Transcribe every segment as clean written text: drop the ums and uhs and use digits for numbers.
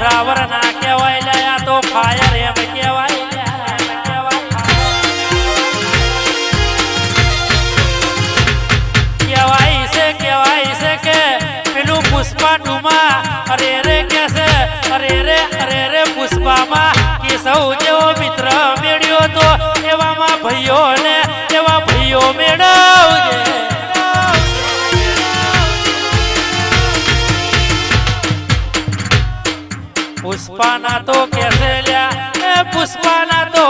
driver ના કહેવાય લ્યા તો ફાયર એમ કહેવાય કહેવાય છે કે પેલું પુષ્પા ટુમાં અરે રે કે છે અરે રે પુષ્પામાં કે સૌ જેવો મિત્ર મેળ્યો તો એવામાં ભાઈઓને એવા ભાઈઓ મેળવજે પુષ્પાના તો કેસે લ્યા પુષ્પાના તો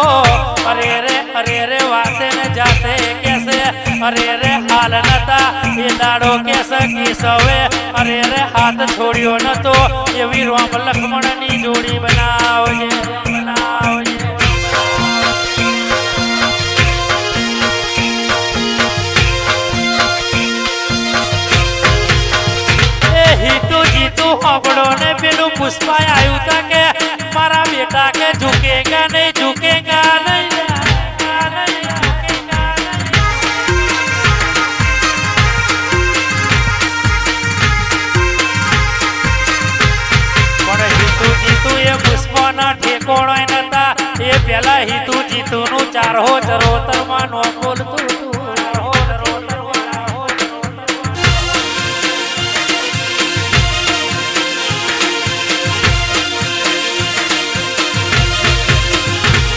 અરે રે વાતે ને જાતે કેસે અરે રે હાલ નતા એ દાડો કેસે કિસવે અરે રે હાથ છોડ્યો નતો એવી રામ લક્ષ્મણની જોડી બનાવજે એ હિતુ જીતુ હોબળો ને પેલું પુષ્પા આવ્યું તા કે મારા બેટા કે ઝુકેગા નહીં ઠેકોણો નતા એ પેલા હિતુ જીતુ નું ચારહો ચરોતર માં નો બોલતું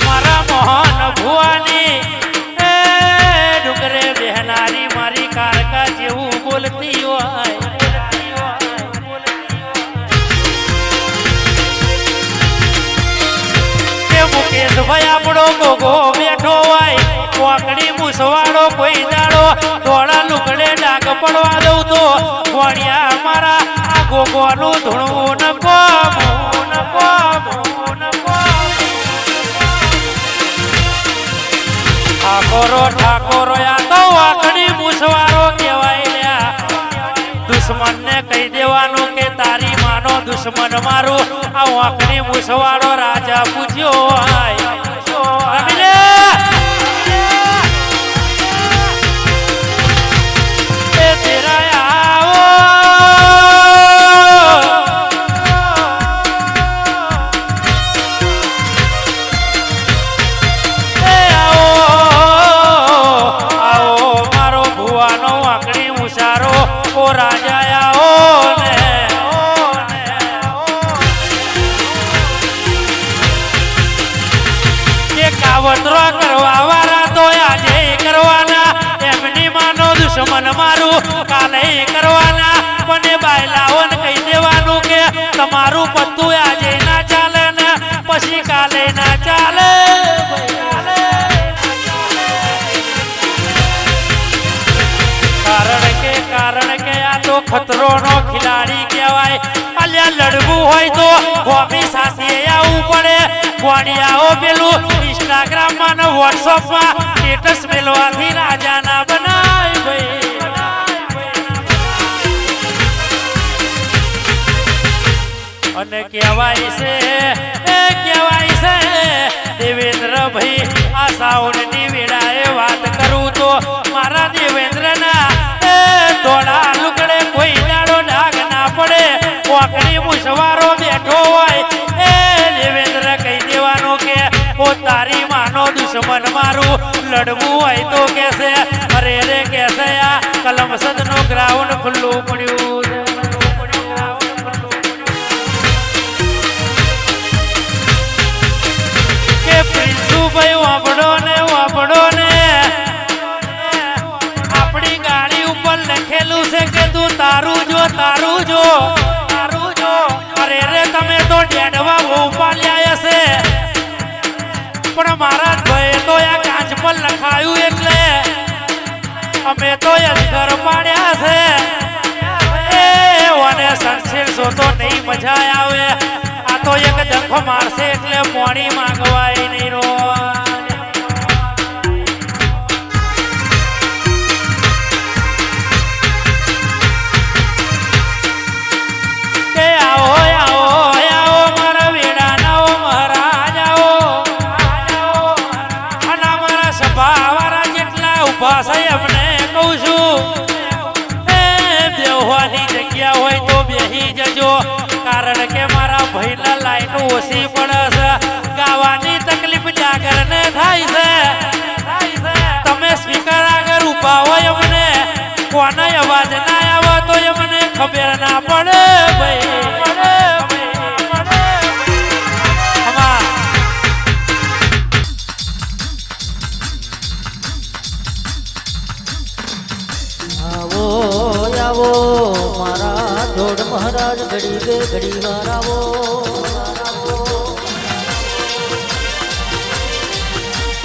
મારા મોહન ભુવાની એ ડુંગરે બેહનારી મારી કારકા જેવું બોલતી હોય મુકેશ ભાઈ આપણો ગોગો બેઠો હોય કોકડી મૂસવાડો કોઈ દાડો ધોળા લુગડે ડાગ પડવા દઉં તો ગોળિયા મારા આ ગોગોનું ધૂણવું ઠાકોરો આ તો વાકડી મૂસવાડો કહેવાય લ્યા દુશ્મન ને કહી દેવાનું કે તારી માનો દુશ્મન મારું આ વાકડી મૂસવાડો રાજા પૂછ્યો દુશ્મન મારું કાલે કરવાના મને બાયલાઓને કહી દેવાનું કે તમારું પત્તું આજે ના ચાલે ને પછી કાલે ના ચાલે કારણ કે આ તો ખતરોનો ખિલાડી કહેવાય અલ્યા લડવું હોય તો ગોમી સાથે આવવું પડે ગોળિયાઓ પેલું ઇન્સ્ટાગ્રામમાં ને વોટ્સઅપમાં સ્ટેટસ મેળવાથી રાજા ના બનાય ભાઈ અને કહેવાય છે દેવેન્દ્ર ભાઈ આ સાઉન્ડની વેળાએ વાત કરું તો મારા દેવેન્દ્રના ધોળા લુગડે કોઈ દાડો ડાગ ના પડે કોકડી મૂસવારો બેઠો હોય એ દેવેન્દ્ર કહી દેવાનું કે ઓ તારી માનો દુશ્મન મારું લડવું હોય તો કેસે અરે રે કેસે આ કલમસદ નું ગ્રાઉન્ડ ખુલ્લું પડ્યું કે પ્રિન્સુભાઈ વાપડો ને આપણી ગાડી ઉપર લખેલું છે કે તું તારું જો અરે રે તમે તો ડેડવા બહુ પાલ્યા હશે પણ મારા ભાઈ તો આ કાચ પર લખાયું એટલે અમે તો અજગર પાડ્યા છે અને સંશેરશો તો નહીં મજા આવે આ તો એક ડંખો મારશે એટલે મોડી માંગવાય નહીં રો કે આવો મારા વેડા નાઓ મહારાજ આવો અને મારા સભા વાળા જેટલા ઉભા છે એમને કહું છું બેહવાની જગ્યા હોય તો બેહી જજો કારણ કે મારા ભાઈના ઓછી પડે છે ગાવાની તકલીફ જાગરને થાય છે તમે સ્પીકર આગળ ઉભા હોય અમને કોનો અવાજ ના આવે તો અમને ખબર ના પડે ભાઈ આવો આવો મારા જોડ મહારાજ ઘડી બે ઘડી વાર આવો